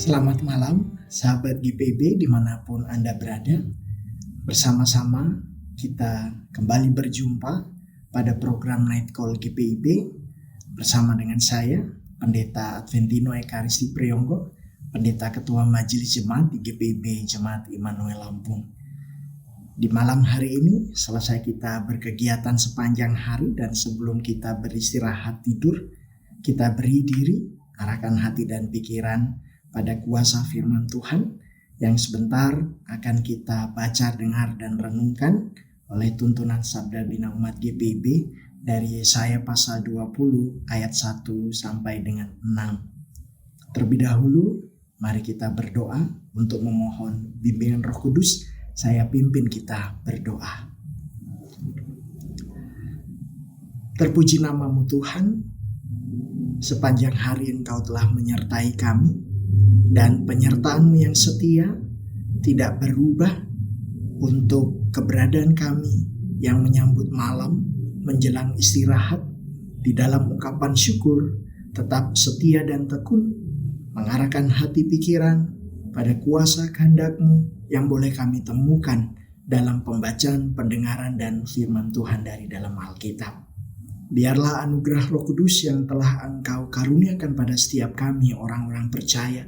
Selamat malam, sahabat GPIB dimanapun Anda berada. Bersama-sama kita kembali berjumpa pada program Night Call GPIB bersama dengan saya, Pendeta Adventino Ekaristi Priyonggo, Pendeta Ketua Majelis Jemaat di GPIB Jemaat Immanuel Lampung. Di malam hari ini selesai kita berkegiatan sepanjang hari dan sebelum kita beristirahat tidur, kita beri diri, arahkan hati dan pikiran pada kuasa firman Tuhan yang sebentar akan kita baca, dengar, dan renungkan oleh tuntunan Sabda Bina Umat GPIB dari Yesaya pasal 20 ayat 1 sampai dengan 6. Terlebih dahulu, mari kita berdoa untuk memohon bimbingan Roh Kudus. Saya pimpin kita berdoa. Terpuji namamu Tuhan, sepanjang hari Engkau telah menyertai kami, dan penyertaan-Mu yang setia tidak berubah untuk keberadaan kami yang menyambut malam menjelang istirahat di dalam ungkapan syukur, tetap setia dan tekun, mengarahkan hati pikiran pada kuasa kehendak-Mu yang boleh kami temukan dalam pembacaan, pendengaran, dan firman Tuhan dari dalam Alkitab. Biarlah anugerah Roh Kudus yang telah Engkau karuniakan pada setiap kami orang-orang percaya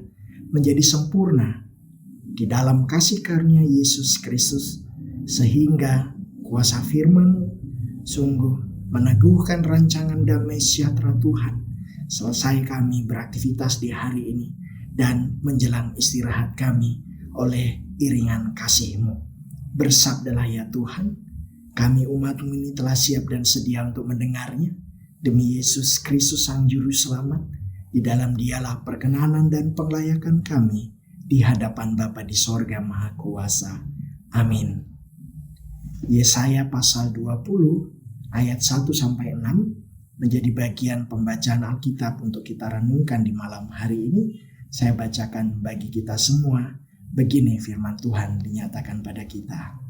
menjadi sempurna di dalam kasih karunia Yesus Kristus, sehingga kuasa firman-Mu sungguh meneguhkan rancangan damai sejahtera Tuhan selesai kami beraktivitas di hari ini dan menjelang istirahat kami oleh iringan kasih-Mu. Bersabdalah ya Tuhan, kami umat-Mu ini telah siap dan sedia untuk mendengarnya. Demi Yesus Kristus Sang Juru Selamat, di dalam Dialah perkenanan dan penglayakan kami di hadapan Bapa di sorga Maha Kuasa. Amin. Yesaya pasal 20 ayat 1 sampai 6 menjadi bagian pembacaan Alkitab untuk kita renungkan di malam hari ini. Saya bacakan bagi kita semua. Begini firman Tuhan dinyatakan pada kita.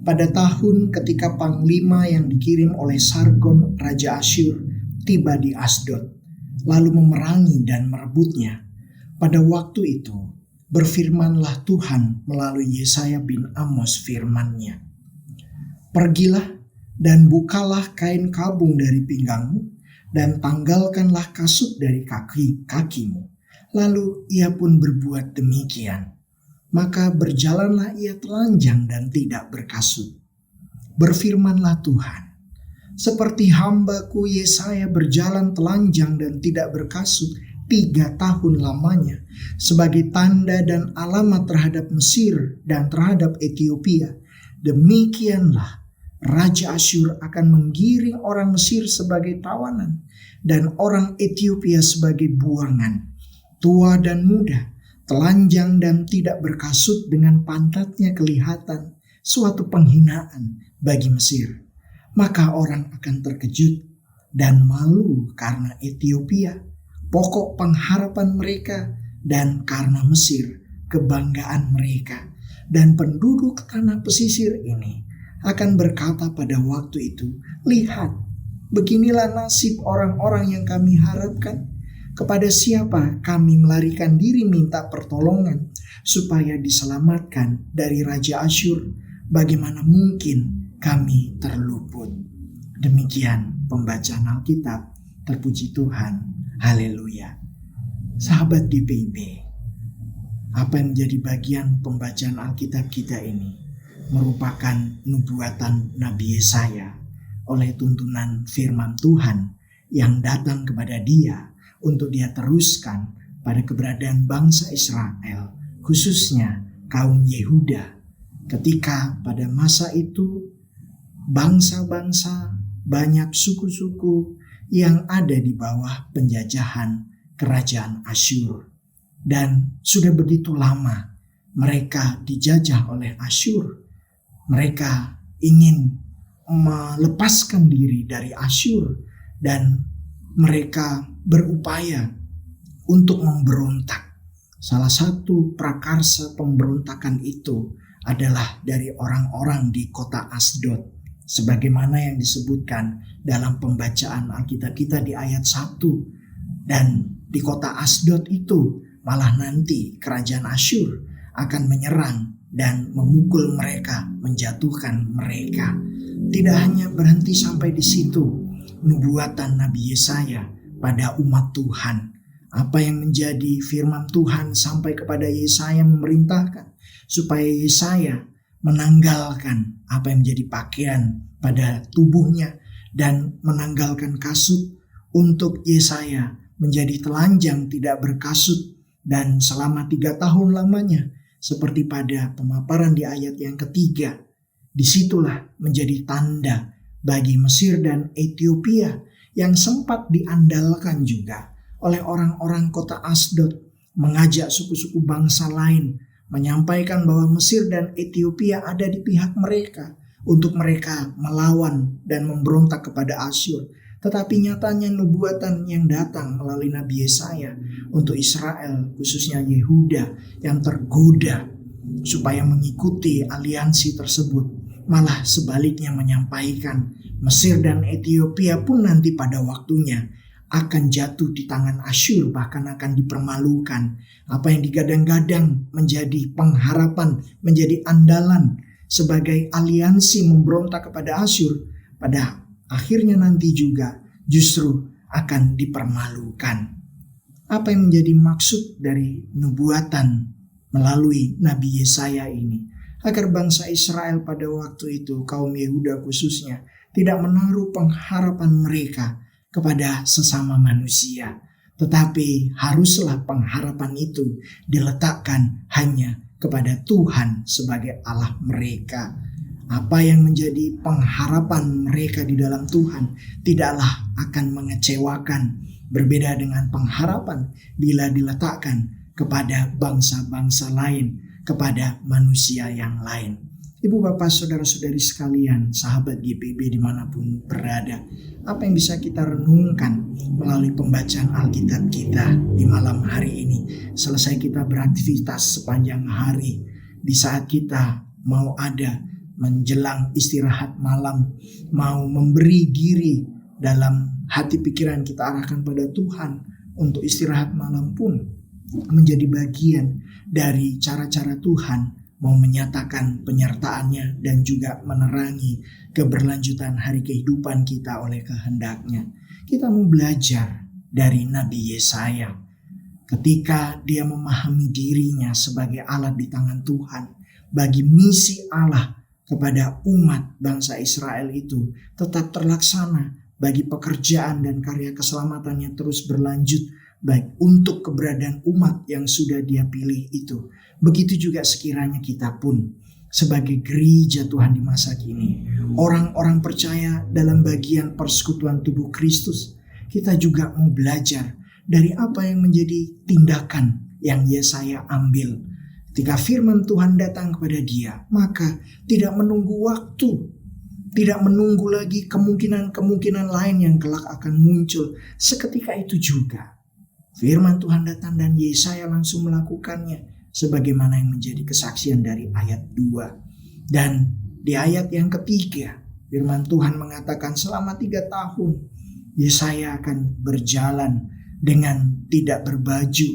Pada tahun ketika panglima yang dikirim oleh Sargon Raja Asyur tiba di Asdod, lalu memerangi dan merebutnya. Pada waktu itu, berfirmanlah Tuhan melalui Yesaya bin Amos firman-Nya. Pergilah dan bukalah kain kabung dari pinggangmu, dan tanggalkanlah kasut dari kakimu. Lalu ia pun berbuat demikian. Maka berjalanlah ia telanjang dan tidak berkasut. Berfirmanlah Tuhan, seperti hamba-Ku Yesaya berjalan telanjang dan tidak berkasut 3 tahun lamanya sebagai tanda dan alamat terhadap Mesir dan terhadap Ethiopia, demikianlah Raja Asyur akan menggiring orang Mesir sebagai tawanan dan orang Ethiopia sebagai buangan, tua dan muda, telanjang dan tidak berkasut dengan pantatnya kelihatan, suatu penghinaan bagi Mesir. Maka orang akan terkejut dan malu karena Ethiopia, pokok pengharapan mereka, dan karena Mesir, kebanggaan mereka. Dan penduduk tanah pesisir ini akan berkata pada waktu itu, lihat, beginilah nasib orang-orang yang kami harapkan. Kepada siapa kami melarikan diri minta pertolongan supaya diselamatkan dari Raja Asyur? Bagaimana mungkin kami terluput? Demikian pembacaan Alkitab. Terpuji Tuhan. Haleluya. Sahabat GPIB, apa yang menjadi bagian pembacaan Alkitab kita ini merupakan nubuatan Nabi Yesaya oleh tuntunan firman Tuhan yang datang kepada dia untuk dia teruskan pada keberadaan bangsa Israel, khususnya kaum Yehuda. Ketika pada masa itu bangsa-bangsa, banyak suku-suku yang ada di bawah penjajahan kerajaan Asyur. Dan sudah begitu lama mereka dijajah oleh Asyur. Mereka ingin melepaskan diri dari Asyur dan mereka berupaya untuk memberontak. Salah satu prakarsa pemberontakan itu adalah dari orang-orang di kota Asdod, sebagaimana yang disebutkan dalam pembacaan Alkitab kita di ayat 1. Dan di kota Asdod itu malah nanti kerajaan Asyur akan menyerang dan memukul mereka, menjatuhkan mereka. Tidak hanya berhenti sampai di situ, nubuatan Nabi Yesaya pada umat Tuhan. Apa yang menjadi firman Tuhan sampai kepada Yesaya memerintahkan supaya Yesaya menanggalkan apa yang menjadi pakaian pada tubuhnya dan menanggalkan kasut, untuk Yesaya menjadi telanjang tidak berkasut dan selama 3 tahun lamanya, seperti pada pemaparan di ayat yang ketiga. Disitulah menjadi tanda bagi Mesir dan Ethiopia yang sempat diandalkan juga oleh orang-orang kota Asdod, mengajak suku-suku bangsa lain menyampaikan bahwa Mesir dan Ethiopia ada di pihak mereka untuk mereka melawan dan memberontak kepada Asyur. Tetapi nyatanya nubuatan yang datang melalui Nabi Yesaya untuk Israel, khususnya Yehuda yang tergoda supaya mengikuti aliansi tersebut, malah sebaliknya menyampaikan Mesir dan Ethiopia pun nanti pada waktunya akan jatuh di tangan Asyur, bahkan akan dipermalukan. Apa yang digadang-gadang menjadi pengharapan, menjadi andalan sebagai aliansi memberontak kepada Asyur, pada akhirnya nanti juga justru akan dipermalukan. Apa yang menjadi maksud dari nubuatan melalui Nabi Yesaya ini? Agar bangsa Israel pada waktu itu, kaum Yehuda khususnya, tidak menaruh pengharapan mereka kepada sesama manusia, tetapi haruslah pengharapan itu diletakkan hanya kepada Tuhan sebagai Allah mereka. Apa yang menjadi pengharapan mereka di dalam Tuhan tidaklah akan mengecewakan, berbeda dengan pengharapan bila diletakkan kepada bangsa-bangsa lain, kepada manusia yang lain. Ibu bapak saudara-saudari sekalian, sahabat GPB dimanapun berada, apa yang bisa kita renungkan melalui pembacaan Alkitab kita di malam hari ini? Selesai kita beraktivitas sepanjang hari, di saat kita mau ada menjelang istirahat malam, mau memberi diri dalam hati pikiran kita arahkan pada Tuhan untuk istirahat malam pun menjadi bagian dari cara-cara Tuhan mau menyatakan penyertaannya dan juga menerangi keberlanjutan hari kehidupan kita oleh kehendaknya. Kita mau belajar dari Nabi Yesaya ketika dia memahami dirinya sebagai alat di tangan Tuhan bagi misi Allah kepada umat bangsa Israel itu tetap terlaksana, bagi pekerjaan dan karya keselamatannya terus berlanjut, baik untuk keberadaan umat yang sudah dia pilih itu. Begitu juga sekiranya kita pun sebagai gereja Tuhan di masa kini, orang-orang percaya dalam bagian persekutuan tubuh Kristus, kita juga mau belajar dari apa yang menjadi tindakan yang Yesaya ambil. Ketika firman Tuhan datang kepada dia, maka tidak menunggu waktu, tidak menunggu lagi kemungkinan-kemungkinan lain yang kelak akan muncul. Seketika itu juga firman Tuhan datang dan Yesaya langsung melakukannya, sebagaimana yang menjadi kesaksian dari ayat 2. Dan di ayat yang ketiga, firman Tuhan mengatakan selama 3 tahun Yesaya akan berjalan dengan tidak berbaju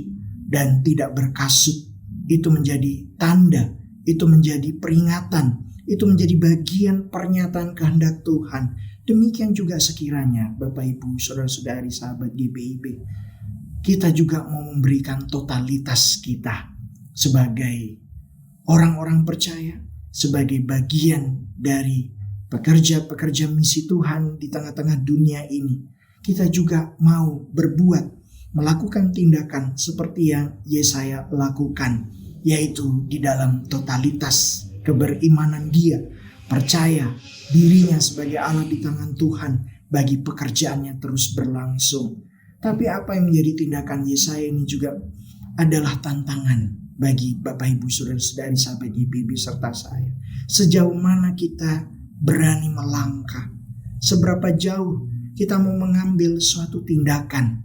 dan tidak berkasut. Itu menjadi tanda, itu menjadi peringatan, itu menjadi bagian pernyataan kehendak Tuhan. Demikian juga sekiranya Bapak Ibu saudara-saudari sahabat GPIB, kita juga mau memberikan totalitas kita sebagai orang-orang percaya, sebagai bagian dari pekerja-pekerja misi Tuhan di tengah-tengah dunia ini. Kita juga mau berbuat, melakukan tindakan seperti yang Yesaya lakukan, yaitu di dalam totalitas keberimanan dia, percaya dirinya sebagai Allah di tangan Tuhan bagi pekerjaannya terus berlangsung. Tapi apa yang menjadi tindakan Yesaya ini juga adalah tantangan bagi Bapak Ibu saudara-saudari sahabat GPB serta saya. Sejauh mana kita berani melangkah, seberapa jauh kita mau mengambil suatu tindakan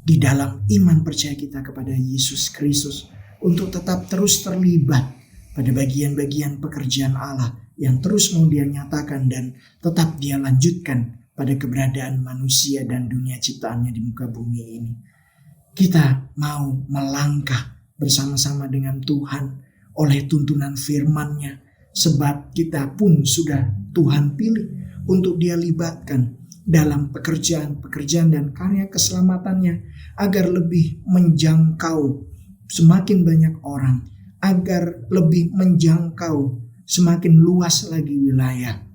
di dalam iman percaya kita kepada Yesus Kristus untuk tetap terus terlibat pada bagian-bagian pekerjaan Allah yang terus mau dia nyatakan dan tetap dia lanjutkan pada keberadaan manusia dan dunia ciptaannya di muka bumi ini. Kita mau melangkah bersama-sama dengan Tuhan oleh tuntunan firman-Nya, sebab kita pun sudah Tuhan pilih untuk Dia libatkan dalam pekerjaan-pekerjaan dan karya keselamatannya, agar lebih menjangkau semakin banyak orang, agar lebih menjangkau semakin luas lagi wilayah,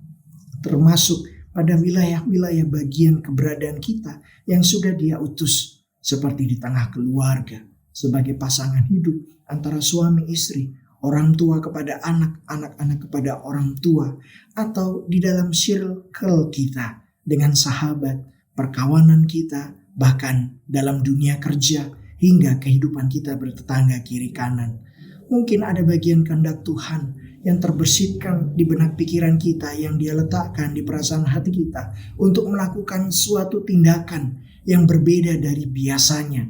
termasuk pada wilayah-wilayah bagian keberadaan kita yang sudah Dia utus, seperti di tengah keluarga, sebagai pasangan hidup antara suami istri, orang tua kepada anak, anak-anak kepada orang tua, atau di dalam circle kita dengan sahabat, perkawanan kita, bahkan dalam dunia kerja, hingga kehidupan kita bertetangga kiri kanan. Mungkin ada bagian kehendak Tuhan yang terbersihkan di benak pikiran kita, yang Dia letakkan di perasaan hati kita untuk melakukan suatu tindakan yang berbeda dari biasanya,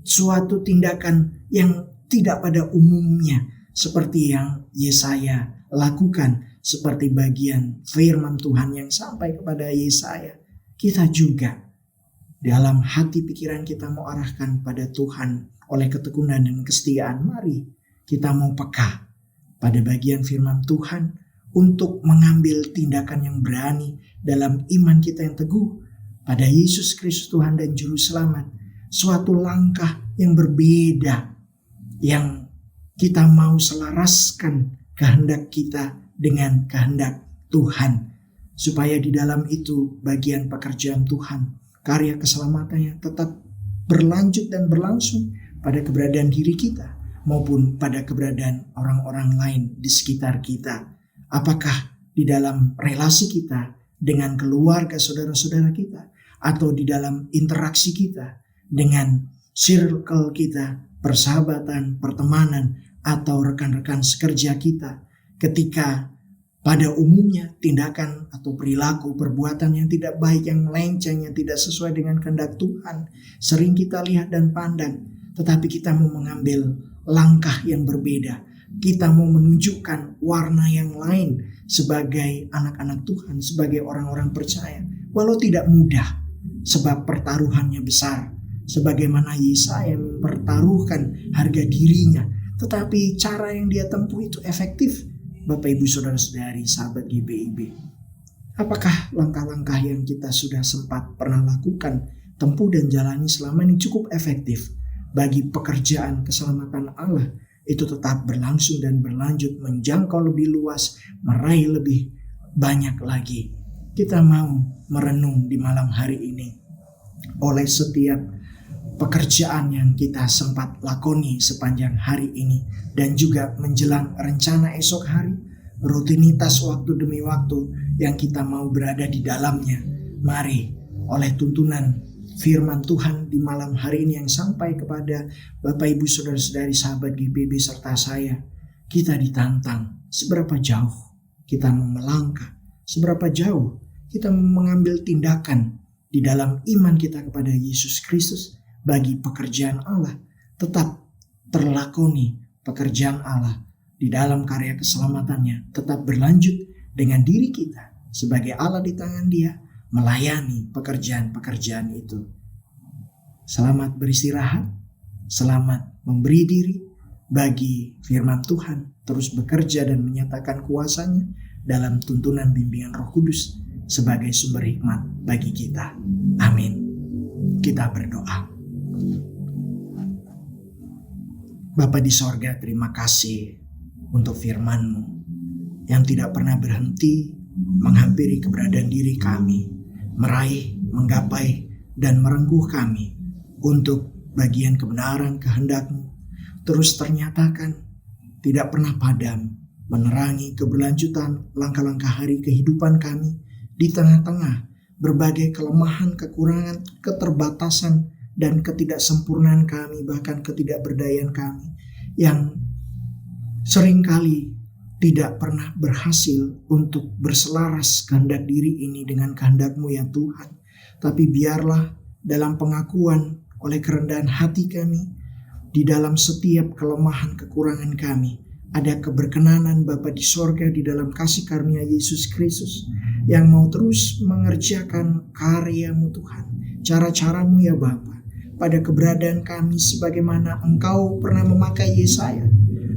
suatu tindakan yang tidak pada umumnya, seperti yang Yesaya lakukan, seperti bagian firman Tuhan yang sampai kepada Yesaya. Kita juga dalam hati pikiran kita mau arahkan pada Tuhan oleh ketekunan dan kesetiaan. Mari kita mau peka pada bagian firman Tuhan untuk mengambil tindakan yang berani dalam iman kita yang teguh pada Yesus Kristus Tuhan dan Juru Selamat. Suatu langkah yang berbeda, yang kita mau selaraskan kehendak kita dengan kehendak Tuhan, supaya di dalam itu bagian pekerjaan Tuhan, karya keselamatannya tetap berlanjut dan berlangsung pada keberadaan diri kita maupun pada keberadaan orang-orang lain di sekitar kita. Apakah di dalam relasi kita dengan keluarga saudara-saudara kita, atau di dalam interaksi kita dengan circle kita, persahabatan, pertemanan, atau rekan-rekan sekerja kita, ketika pada umumnya tindakan atau perilaku perbuatan yang tidak baik, yang melenceng, yang tidak sesuai dengan kehendak Tuhan sering kita lihat dan pandang, tetapi kita mau mengambil langkah yang berbeda. Kita mau menunjukkan warna yang lain sebagai anak-anak Tuhan, sebagai orang-orang percaya. Walau tidak mudah, sebab pertaruhannya besar, sebagaimana Yesaya mempertaruhkan harga dirinya, tetapi cara yang dia tempuh itu efektif. Bapak, Ibu, Saudara-saudari, sahabat GPIB, apakah langkah-langkah yang kita sudah sempat pernah lakukan, tempuh dan jalani selama ini cukup efektif bagi pekerjaan keselamatan Allah itu tetap berlangsung dan berlanjut, menjangkau lebih luas, meraih lebih banyak lagi? Kita mau merenung di malam hari ini oleh setiap pekerjaan yang kita sempat lakoni sepanjang hari ini, dan juga menjelang rencana esok hari, rutinitas waktu demi waktu yang kita mau berada di dalamnya. Mari oleh tuntunan firman Tuhan di malam hari ini yang sampai kepada Bapak, Ibu, Saudara-saudari, sahabat GPIB serta saya, kita ditantang seberapa jauh kita mau melangkah, seberapa jauh kita mengambil tindakan di dalam iman kita kepada Yesus Kristus bagi pekerjaan Allah, tetap terlakoni pekerjaan Allah di dalam karya keselamatannya, tetap berlanjut dengan diri kita sebagai Allah di tangan Dia, melayani pekerjaan-pekerjaan itu. Selamat beristirahat, selamat memberi diri bagi firman Tuhan terus bekerja dan menyatakan kuasanya dalam tuntunan bimbingan Roh Kudus sebagai sumber hikmat bagi kita. Amin. Kita berdoa. Bapa di sorga, terima kasih untuk firman-Mu yang tidak pernah berhenti menghampiri keberadaan diri kami, meraih, menggapai, dan merengkuh kami untuk bagian kebenaran kehendak-Mu. Terus ternyatakan tidak pernah padam, menerangi keberlanjutan langkah-langkah hari kehidupan kami di tengah-tengah berbagai kelemahan, kekurangan, keterbatasan, dan ketidaksempurnaan kami, bahkan ketidakberdayaan kami yang seringkali tidak pernah berhasil untuk berselaras kehendak diri ini dengan kehendak-Mu ya Tuhan. Tapi biarlah dalam pengakuan oleh kerendahan hati kami, di dalam setiap kelemahan kekurangan kami, ada keberkenanan Bapa di sorga di dalam kasih karunia Yesus Kristus yang mau terus mengerjakan karya-Mu Tuhan, cara-cara-Mu ya Bapa, pada keberadaan kami sebagaimana Engkau pernah memakai Yesaya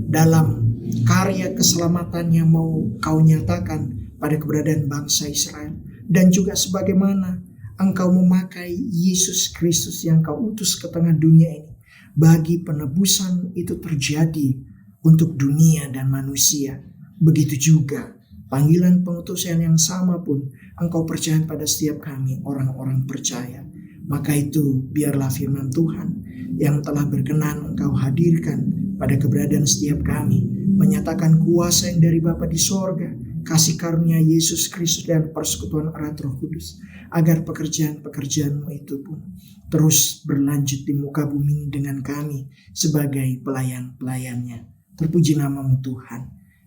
dalam karya keselamatan yang mau Kau nyatakan pada keberadaan bangsa Israel, dan juga sebagaimana Engkau memakai Yesus Kristus yang Kau utus ke tengah dunia ini bagi penebusan itu terjadi untuk dunia dan manusia. Begitu juga panggilan pengutusan yang sama pun Engkau percayakan pada setiap kami orang-orang percaya. Maka itu biarlah firman Tuhan yang telah berkenan Engkau hadirkan pada keberadaan setiap kami, menyatakan kuasa yang dari Bapa di sorga, kasih karunia Yesus Kristus dan persekutuan erat Roh Kudus, agar pekerjaan-pekerjaan-Mu itu pun terus berlanjut di muka bumi dengan kami sebagai pelayan-pelayannya. Terpuji nama-Mu Tuhan.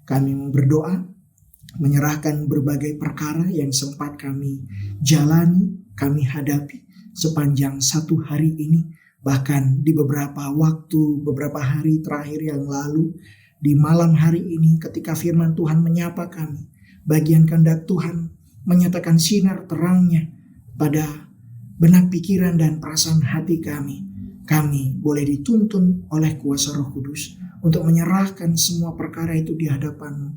Kami mau berdoa, menyerahkan berbagai perkara yang sempat kami jalani, kami hadapi sepanjang satu hari ini, bahkan di beberapa hari terakhir yang lalu, di malam hari ini ketika firman Tuhan menyapa kami, bagian kehendak Tuhan menyatakan sinar terangnya pada benak pikiran dan perasaan hati kami. Kami boleh dituntun oleh kuasa Roh Kudus untuk menyerahkan semua perkara itu di hadapan-Mu.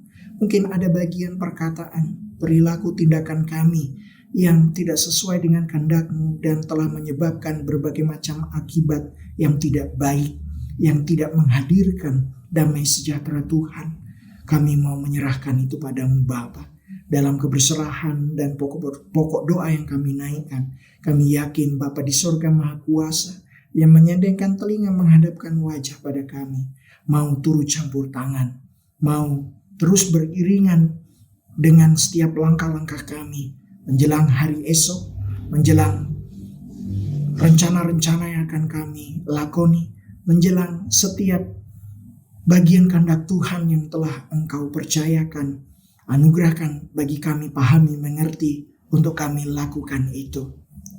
Mungkin ada bagian perkataan, perilaku, tindakan kami yang tidak sesuai dengan kehendak-Mu dan telah menyebabkan berbagai macam akibat yang tidak baik, yang tidak menghadirkan damai sejahtera Tuhan. Kami mau menyerahkan itu padamu Bapa. Dalam keberserahan dan pokok doa yang kami naikkan, kami yakin Bapa di sorga Maha Kuasa yang menyandengkan telinga menghadapkan wajah pada kami, mau turut campur tangan, mau terus beriringan dengan setiap langkah-langkah kami menjelang hari esok, menjelang rencana-rencana yang akan kami lakoni, menjelang setiap bagian kehendak Tuhan yang telah Engkau percayakan, anugerahkan bagi kami pahami, mengerti, untuk kami lakukan itu.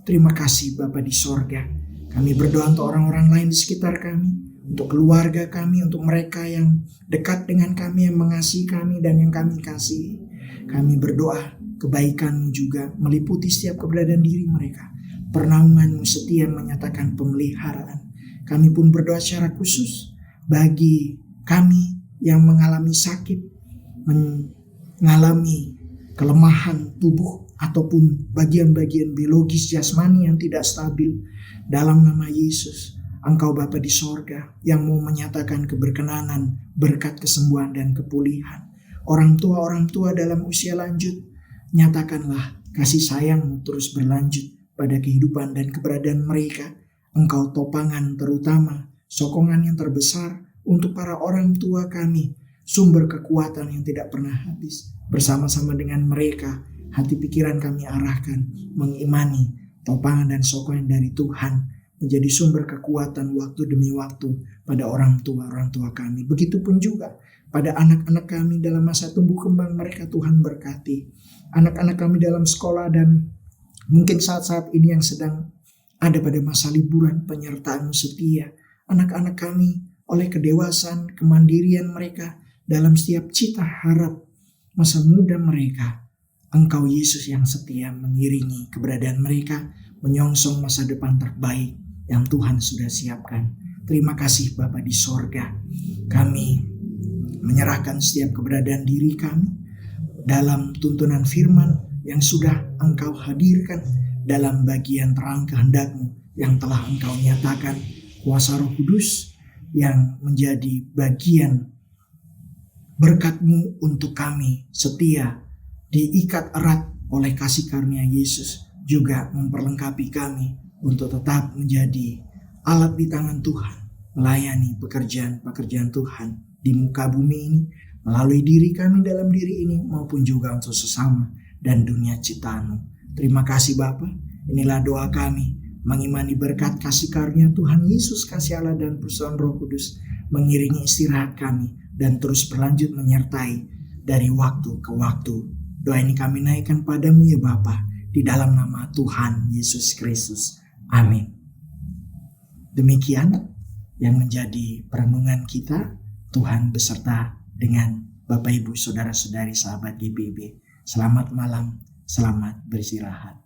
Terima kasih Bapa di sorga. Kami berdoa untuk orang-orang lain di sekitar kami, untuk keluarga kami, untuk mereka yang dekat dengan kami, yang mengasihi kami dan yang kami kasihi. Kami berdoa kebaikan-Mu juga meliputi setiap keberadaan diri mereka. Pernaungan-Mu setia menyatakan pemeliharaan. Kami pun berdoa secara khusus bagi kami yang mengalami sakit, mengalami kelemahan tubuh ataupun bagian-bagian biologis jasmani yang tidak stabil. Dalam nama Yesus, Engkau Bapa di sorga yang mau menyatakan keberkenanan, berkat kesembuhan dan kepulihan. Orang tua dalam usia lanjut, nyatakanlah kasih sayang-Mu terus berlanjut pada kehidupan dan keberadaan mereka. Engkau topangan terutama, sokongan yang terbesar untuk para orang tua kami, sumber kekuatan yang tidak pernah habis. Bersama-sama dengan mereka, hati pikiran kami arahkan, mengimani topangan dan sokongan dari Tuhan, menjadi sumber kekuatan waktu demi waktu pada orang tua kami. Begitupun juga pada anak-anak kami dalam masa tumbuh kembang mereka, Tuhan berkati. Anak-anak kami dalam sekolah dan mungkin saat-saat ini yang sedang ada pada masa liburan, penyertaan-Mu setia. Anak-anak kami oleh kedewasaan, kemandirian mereka dalam setiap cita harap masa muda mereka, Engkau Yesus yang setia mengiringi keberadaan mereka, menyongsong masa depan terbaik yang Tuhan sudah siapkan. Terima kasih Bapa di sorga. Kami menyerahkan setiap keberadaan diri kami dalam tuntunan firman yang sudah Engkau hadirkan dalam bagian terang kehendak-Mu yang telah Engkau nyatakan, kuasa Roh Kudus yang menjadi bagian berkat-Mu untuk kami setia, diikat erat oleh kasih karunia Yesus, juga memperlengkapi kami untuk tetap menjadi alat di tangan Tuhan, melayani pekerjaan-pekerjaan Tuhan di muka bumi ini, melalui diri kami dalam diri ini, maupun juga untuk sesama dan dunia ciptaan-Mu. Terima kasih Bapa. Inilah doa kami, mengimani berkat kasih karunia Tuhan Yesus, kasih Allah dan persekutuan Roh Kudus mengiringi istirahat kami dan terus berlanjut menyertai dari waktu ke waktu. Doa ini kami naikkan padamu ya Bapa, di dalam nama Tuhan Yesus Kristus. Amin. Demikian yang menjadi perenungan kita. Tuhan beserta dengan Bapak Ibu Saudara-saudari sahabat GBIB. Selamat malam, selamat beristirahat.